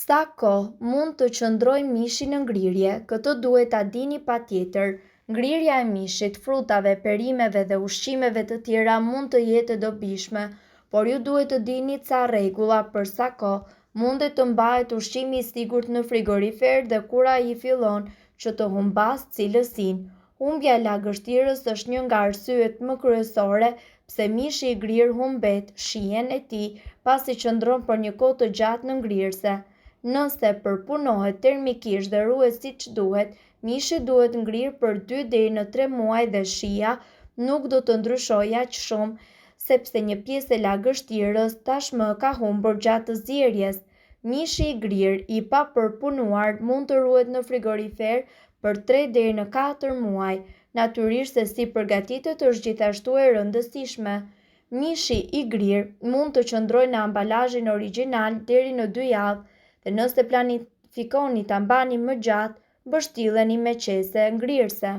Sa kohë mund të qëndrojë mishi në ngrirje, këtë duhet ta dini patjetër. Ngrirja e mishit, frutave, perimeve dhe ushqimeve të tjera mund të jetë e dobishme, por ju duhet të dini ca rregulla për sa kohë mundet të mbahet ushqimi i sigurt në frigorifer dhe kur ai fillon që të humbas cilësinë. Humbja e lagështirës është një nga arsyet më kryesore pse mishi i grirë humbet shijen e tij pasi qëndron për një kohë të gjatë në ngrirëse. Nëse përpunohet termikisht dhe ruhet siç duhet, mishi duhet ngrirë për 2 deri në 3 muaj dhe shija nuk do të ndryshojë aq shumë sepse një pjesë e lagështirës tashmë ka humbur gjatë të zjerjes. Mishi i grirë i papërpunuar mund të ruhet në frigorifer për 3 deri në 4 muaj. Natyrisht se si përgatitet është gjithashtu e rëndësishme. Mishi i grirë mund të qëndrojë në ambalazhin origjinal deri në 2 javë dhe nëse planifikoni ta mbani më gjatë, mbështilleni me qese ngrirëse.